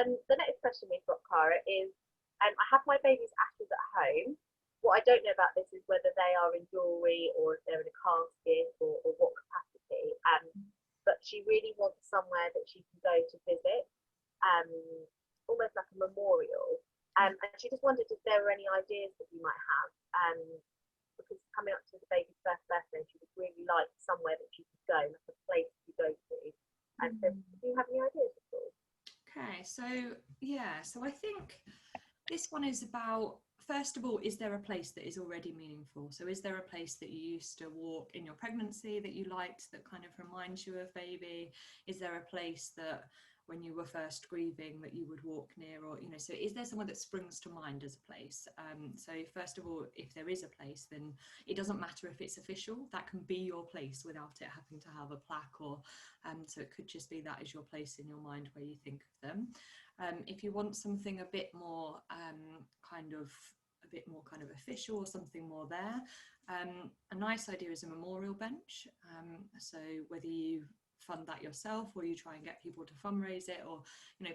The next question we've got, Kara, is I have my baby's ashes at home. What I don't know about this is whether they are in jewellery or if they're in a casket or what capacity. But she really wants somewhere that she can go to visit, almost like a memorial. And she just wondered if there were any ideas that you might have, because coming up to the baby's first birthday, she would really like somewhere that she could go, like a place to go to. And so, do you have any ideas at all? Okay, so I think this one is about, first of all, is there a place that is already meaningful? So is there a place that you used to walk in your pregnancy that you liked that kind of reminds you of baby? Is there a place that when you were first grieving that you would walk near, or so is there somewhere that springs to mind as a place? So first of all, if there is a place, then it doesn't matter if it's official, that can be your place without it having to have a plaque, or so it could just be that is your place in your mind where you think of them. If you want something a bit more kind of official, or something more there, a nice idea is a memorial bench. So whether you fund that yourself, or you try and get people to fundraise it, or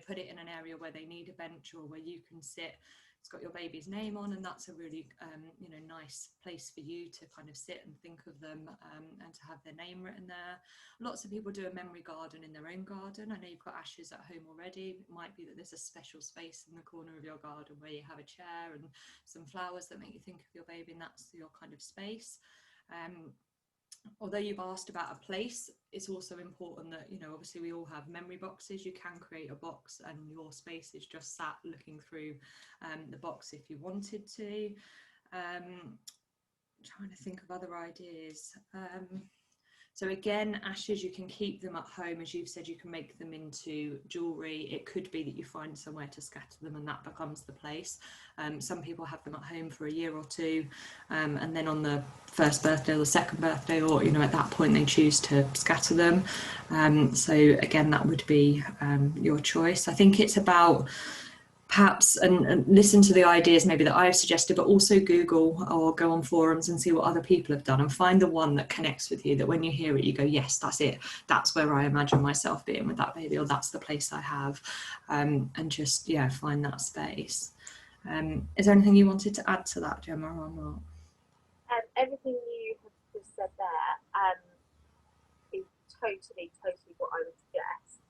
put it in an area where they need a bench, or where you can sit, it's got your baby's name on, and that's a really nice place for you to kind of sit and think of them, and to have their name written there. Lots of people do a memory garden in their own garden. I know you've got ashes at home already. It might be that there's a special space in the corner of your garden where you have a chair and some flowers that make you think of your baby, and that's your kind of space. Although you've asked about a place, it's also important that obviously we all have memory boxes. You can create a box and your space is just sat looking through the box if you wanted to. Trying to think of other ideas. So again, ashes, you can keep them at home. As you've said, you can make them into jewellery. It could be that you find somewhere to scatter them and that becomes the place. Some people have them at home for a year or two, and then on the first birthday or the second birthday, or at that point they choose to scatter them. So again, that would be your choice. I think it's about perhaps and listen to the ideas maybe that I've suggested, but also Google or go on forums and see what other people have done, and find the one that connects with you, that when you hear it you go, yes, that's it, that's where I imagine myself being with that baby, or that's the place I have, and just find that space. Is there anything you wanted to add to that, Gemma, or not? Everything you have just said there is totally what I would suggest.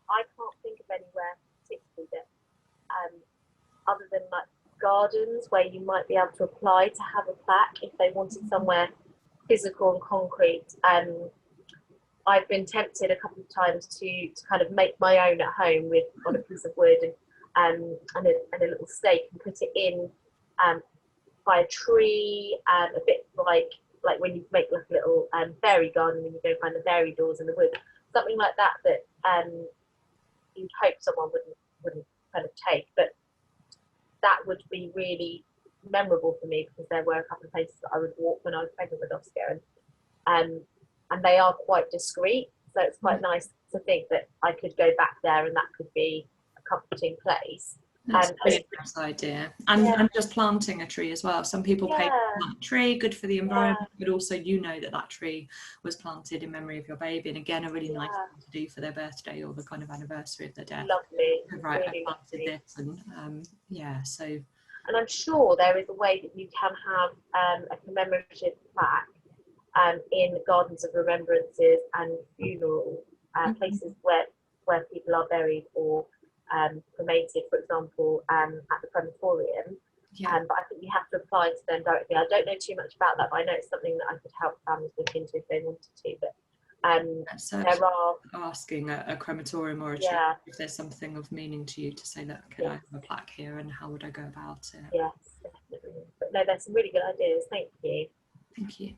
I can't think of anywhere particularly that other than like gardens where you might be able to apply to have a plaque if they wanted somewhere physical and concrete. I've been tempted a couple of times to kind of make my own at home on a piece of wood and a little stake, and put it in by a tree, a bit like when you make like a little fairy garden and you go find the fairy doors in the wood, something like that you'd hope someone wouldn't kind of take, but that would be really memorable for me, because there were a couple of places that I would walk when I was pregnant with Oscar, and they are quite discreet, so it's quite nice to think that I could go back there and that could be a comforting place. That's a really nice idea. And just planting a tree as well. Some people pay to plant a tree, good for the environment, but also that tree was planted in memory of your baby, and again a really nice thing to do for their birthday or the kind of anniversary of their death. Lovely. Right, really I planted lovely. this, and so. And I'm sure there is a way that you can have a commemorative plaque in gardens of remembrances and funeral places where people are buried or cremated, for example, at the crematorium. But I think you have to apply to them directly. I don't know too much about that, but I know it's something that I could help families look into if they wanted to. But there are asking a crematorium or a church if there's something of meaning to you, to say that can I have a plaque here, and how would I go about it? Yes, definitely. But no, there's some really good ideas. Thank you. Thank you.